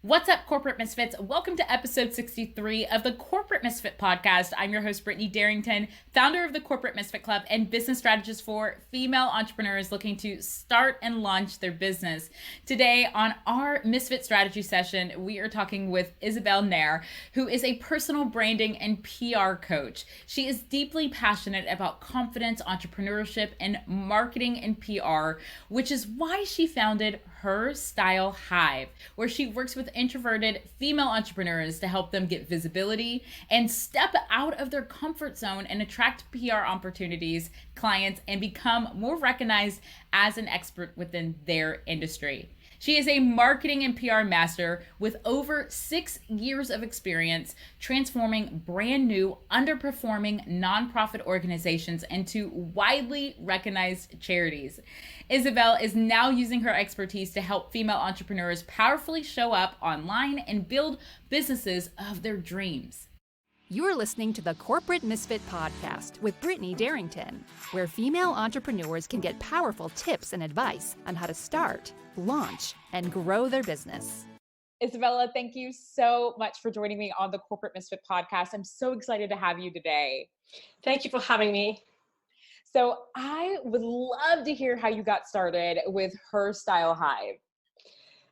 What's up, Corporate Misfits? Welcome to episode 63 of the Corporate Misfit podcast. I'm your host, Brittany Darrington, founder of the Corporate Misfit Club and business strategist for female entrepreneurs looking to start and launch their business. Today, on our Misfit strategy session, we are talking with Isabel Nair, who is a personal branding and PR coach. She is deeply passionate about confidence, entrepreneurship, and marketing and PR, which is why she founded Her Style Hive, where she works with introverted female entrepreneurs to help them get visibility and step out of their comfort zone and attract PR opportunities, clients, and become more recognized as an expert within their industry. She is a marketing and PR master with over 6 years of experience transforming brand new, underperforming nonprofit organizations into widely recognized charities. Isabel is now using her expertise to help female entrepreneurs powerfully show up online and build businesses of their dreams. You're listening to the Corporate Misfit Podcast with Brittany Darrington, where female entrepreneurs can get powerful tips and advice on how to start, launch, and grow their business. Isabella, thank you so much for joining me on the Corporate Misfit Podcast. I'm so excited to have you today. Thank you for having me. So I would love to hear how you got started with Her Style Hive.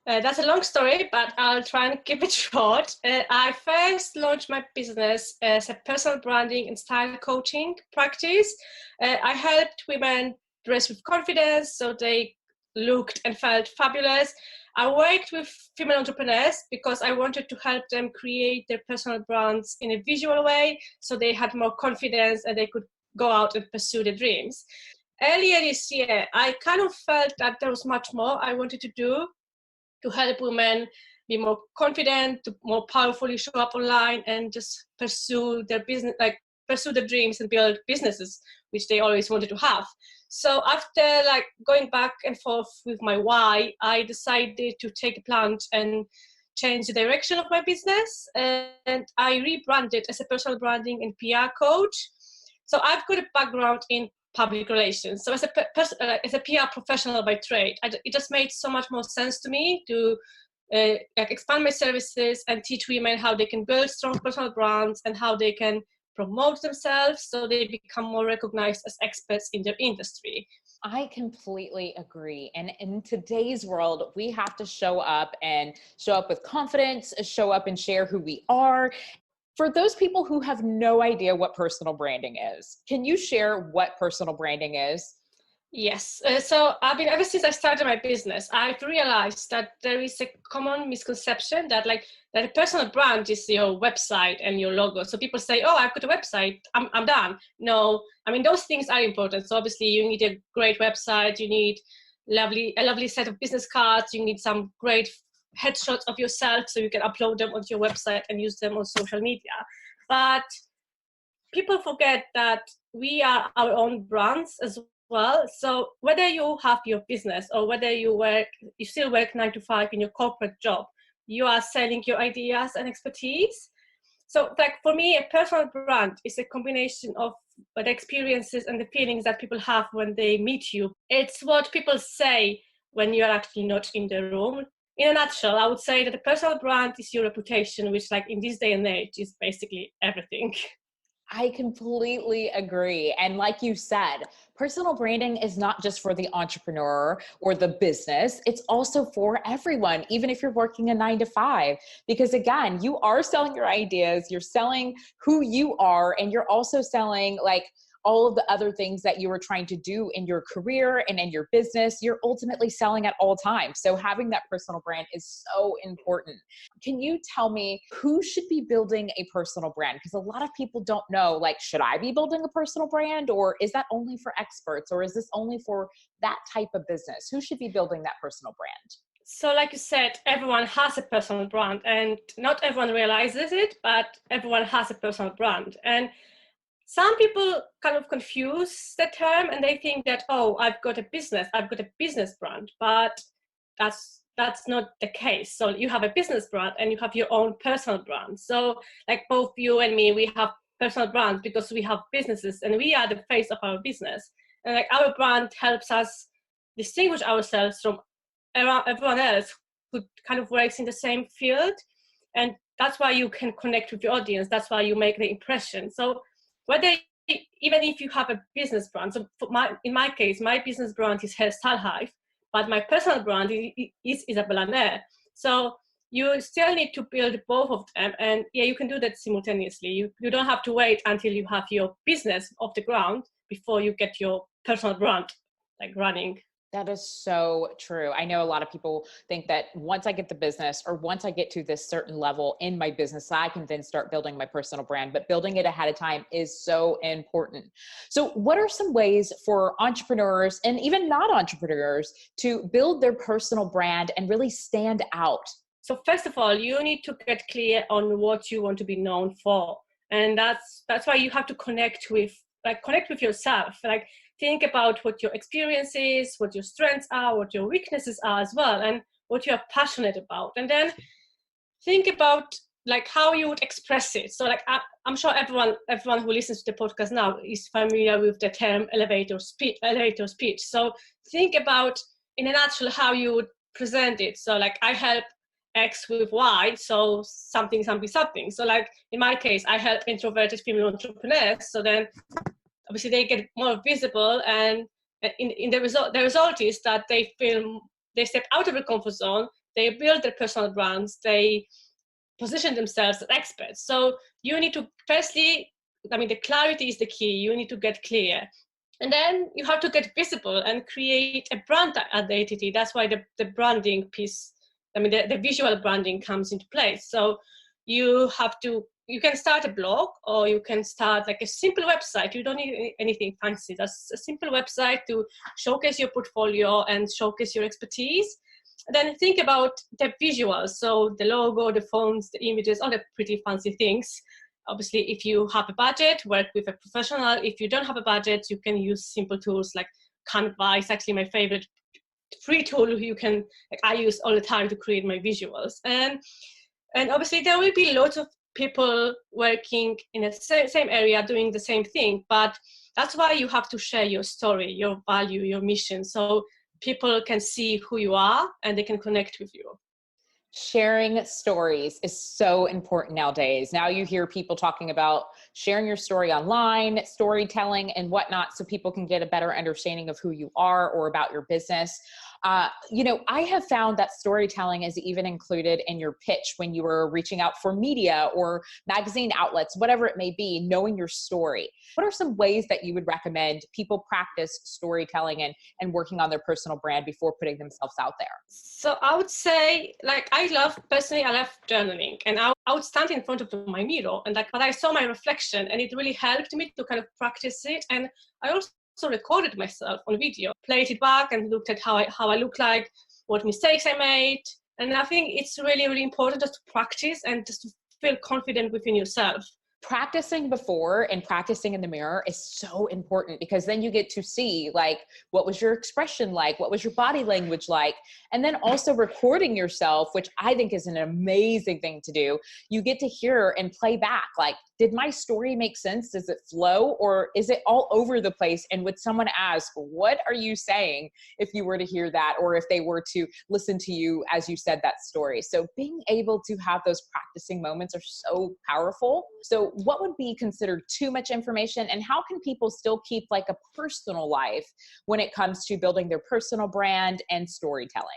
That's a long story, but I'll try and keep it short. I first launched my business as a personal branding and style coaching practice. I helped women dress with confidence so they looked and felt fabulous. I worked with female entrepreneurs because I wanted to help them create their personal brands in a visual way so they had more confidence and they could go out and pursue their dreams. Earlier this year, I kind of felt that there was much more I wanted to do to help women be more confident, to more powerfully show up online and just pursue their business, pursue their dreams and build businesses, which they always wanted to have. So after going back and forth with my why, I decided to take a plunge and change the direction of my business. And I rebranded as a personal branding and PR coach. So I've got a background in public relations. So as a PR professional by trade, it just made so much more sense to me to expand my services and teach women how they can build strong personal brands and how they can promote themselves so they become more recognized as experts in their industry. I completely agree. And in today's world, we have to show up with confidence, show up and share who we are. For those people who have no idea what personal branding is, can you share what personal branding is? Yes. So ever since I started my business, I've realized that there is a common misconception that a personal brand is your website and your logo. So people say, oh, I've got a website, I'm done. No, I mean, those things are important. So obviously you need a great website, you need a lovely set of business cards, you need some great headshots of yourself so you can upload them onto your website and use them on social media. But people forget that we are our own brands as well. So whether you have your business or whether you still work 9 to 5 in your corporate job, you are selling your ideas and expertise. So for me, a personal brand is a combination of the experiences and the feelings that people have when they meet you. It's what people say when you're actually not in the room. In a nutshell, I would say that a personal brand is your reputation, which in this day and age is basically everything. I completely agree. And like you said, personal branding is not just for the entrepreneur or the business. It's also for everyone, even if you're working a 9 to 5, because again, you are selling your ideas, you're selling who you are, and you're also selling all of the other things that you were trying to do in your career and in your business. You're ultimately selling at all times. So having that personal brand is so important. Can you tell me who should be building a personal brand? Because a lot of people don't know, should I be building a personal brand, or is that only for experts, or is this only for that type of business? Who should be building that personal brand? So like you said, everyone has a personal brand, and not everyone realizes it, but everyone has a personal brand. And some people kind of confuse the term and they think that, oh, I've got a business brand, but that's not the case. So you have a business brand and you have your own personal brand. So both you and me, we have personal brands because we have businesses and we are the face of our business. And our brand helps us distinguish ourselves from everyone else who kind of works in the same field. And that's why you can connect with your audience. That's why you make the impression. So even if you have a business brand, so in my case, my business brand is Hairstyle Hive, but my personal brand is Isabella Nair. So you still need to build both of them. And yeah, you can do that simultaneously. You don't have to wait until you have your business off the ground before you get your personal brand like running. That is so true. I know a lot of people think that once I get the business or once I get to this certain level in my business, I can then start building my personal brand, but building it ahead of time is so important. So what are some ways for entrepreneurs and even not entrepreneurs to build their personal brand and really stand out? So first of all, you need to get clear on what you want to be known for. And that's why you have to connect with yourself. Like, think about what your experience is, what your strengths are, what your weaknesses are as well, and what you're passionate about. And then think about like how you would express it. So like I'm sure everyone who listens to the podcast now is familiar with the term elevator speech. So think about in a nutshell how you would present it. So like I help X with Y, so something. So like in my case, I help introverted female entrepreneurs. So then obviously they get more visible, and in the result is that they step out of their comfort zone, they build their personal brands, they position themselves as experts. So you need to firstly, the clarity is the key. You need to get clear. And then you have to get visible and create a brand identity. That's why the branding piece, the visual branding comes into place. So you can start a blog, or you can start like a simple website. You don't need anything fancy. That's a simple website to showcase your portfolio and showcase your expertise. Then think about the visuals. So the logo, the fonts, the images, all the pretty fancy things. Obviously, if you have a budget, work with a professional. If you don't have a budget, you can use simple tools like Canva. It's actually my favorite free tool I use all the time to create my visuals. And obviously there will be lots of people working in the same area doing the same thing, but that's why you have to share your story, your value, your mission, so people can see who you are and they can connect with you. Sharing stories is so important nowadays. Now you hear people talking about sharing your story online, storytelling and whatnot, so people can get a better understanding of who you are or about your business. I have found that storytelling is even included in your pitch when you were reaching out for media or magazine outlets, whatever it may be, knowing your story. What are some ways that you would recommend people practice storytelling and working on their personal brand before putting themselves out there? So I would say, I love journaling, and I would stand in front of my mirror and but I saw my reflection, and it really helped me to kind of practice it. And I also recorded myself on video, played it back and looked at how I look like, what mistakes I made. And I think it's really, really important just to practice and just to feel confident within yourself. Practicing before and practicing in the mirror is so important, because then you get to see what was your expression like, what was your body language like, and then also recording yourself, which I think is an amazing thing to do. You get to hear and play back, did my story make sense? Does it flow, or is it all over the place? And would someone ask, what are you saying, if you were to hear that, or if they were to listen to you as you said that story? So being able to have those practicing moments are so powerful. So what would be considered too much information, and how can people still keep a personal life when it comes to building their personal brand and storytelling?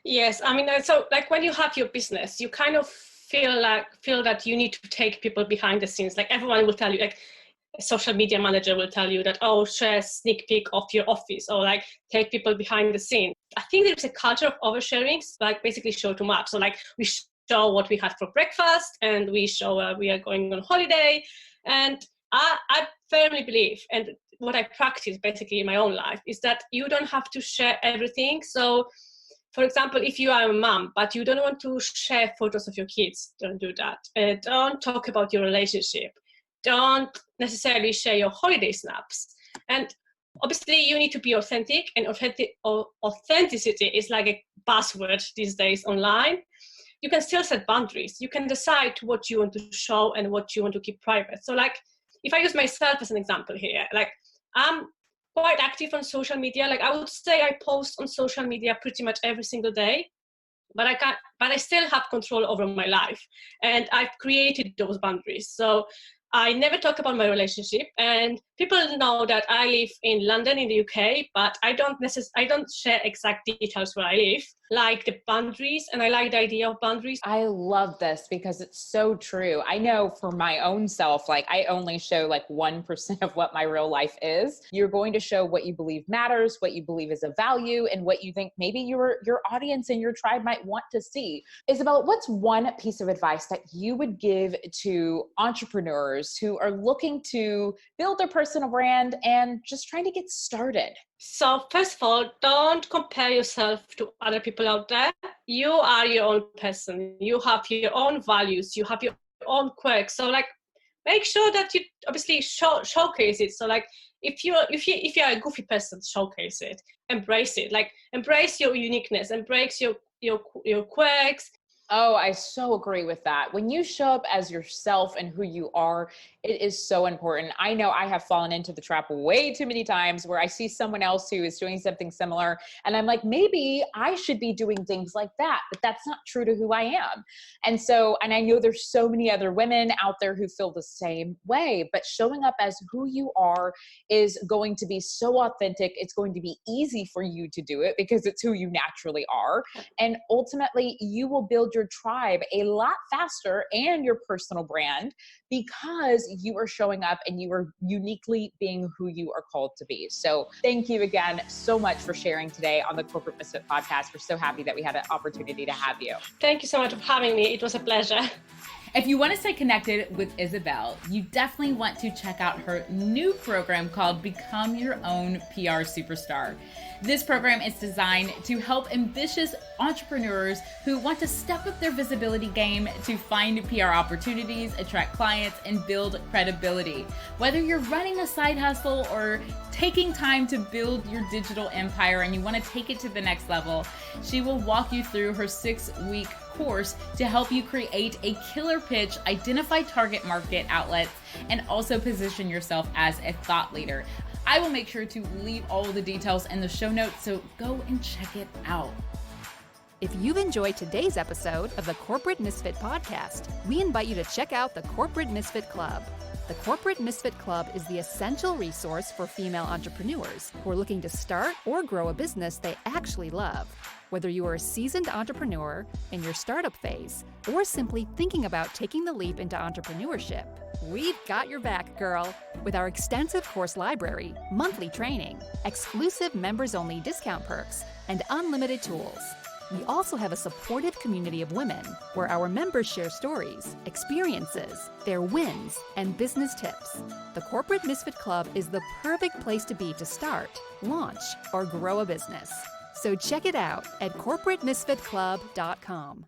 Yes, so when you have your business, you kind of feel that you need to take people behind the scenes. Everyone will tell you, a social media manager will tell you that, share a sneak peek of your office, or take people behind the scenes. I think there's a culture of oversharing, basically show too much. So we show what we had for breakfast, and we show we are going on holiday. And I firmly believe, and what I practice basically in my own life, is that you don't have to share everything. So for example, if you are a mom, but you don't want to share photos of your kids, don't do that. Don't talk about your relationship. Don't necessarily share your holiday snaps. And obviously you need to be authentic, and authenticity is like a buzzword these days online. You can still set boundaries. You can decide what you want to show and what you want to keep private. So if I use myself as an example here, I'm quite active on social media. I would say I post on social media pretty much every single day. but I still have control over my life, and I've created those boundaries. So I never talk about my relationship, and people know that I live in London in the UK, but I don't share exact details where I live, like the boundaries, and I like the idea of boundaries. I love this because it's so true. I know for my own self, like I only show like 1% of what my real life is. You're going to show what you believe matters, what you believe is a value, and what you think maybe your audience and your tribe might want to see. Isabel, what's one piece of advice that you would give to entrepreneurs who are looking to build their personal brand and just trying to get started? So first of all, don't compare yourself to other people out there. You are your own person. You have your own values. You have your own quirks. So like, make sure that you obviously showcase it. So like, if you're a goofy person, showcase it. Embrace it. Like, embrace your uniqueness. Embrace your quirks. Oh, I so agree with that. When you show up as yourself and who you are, it is so important. I know I have fallen into the trap way too many times where I see someone else who is doing something similar and I'm like, maybe I should be doing things like that, but that's not true to who I am. And I know there's so many other women out there who feel the same way, but showing up as who you are is going to be so authentic. It's going to be easy for you to do it because it's who you naturally are. And ultimately, you will build your tribe a lot faster and your personal brand because you are showing up and you are uniquely being who you are called to be. So thank you again so much for sharing today on the Corporate Misfit Podcast. We're so happy that we had an opportunity to have you. Thank you so much for having me. It was a pleasure. If you want to stay connected with Isabel, you definitely want to check out her new program called Become Your Own PR Superstar. This program is designed to help ambitious entrepreneurs who want to step up their visibility game to find PR opportunities, attract clients, and build credibility. Whether you're running a side hustle or taking time to build your digital empire and you want to take it to the next level, she will walk you through her 6-week course to help you create a killer pitch, identify target market outlets, and also position yourself as a thought leader. I will make sure to leave all the details in the show notes, so go and check it out. If you've enjoyed today's episode of the Corporate Misfit Podcast, we invite you to check out the Corporate Misfit Club. The Corporate Misfit Club is the essential resource for female entrepreneurs who are looking to start or grow a business they actually love. Whether you are a seasoned entrepreneur in your startup phase or simply thinking about taking the leap into entrepreneurship, we've got your back, girl. With our extensive course library, monthly training, exclusive members-only discount perks, and unlimited tools. We also have a supportive community of women where our members share stories, experiences, their wins, and business tips. The Corporate Misfit Club is the perfect place to be to start, launch, or grow a business. So check it out at corporatemisfitclub.com.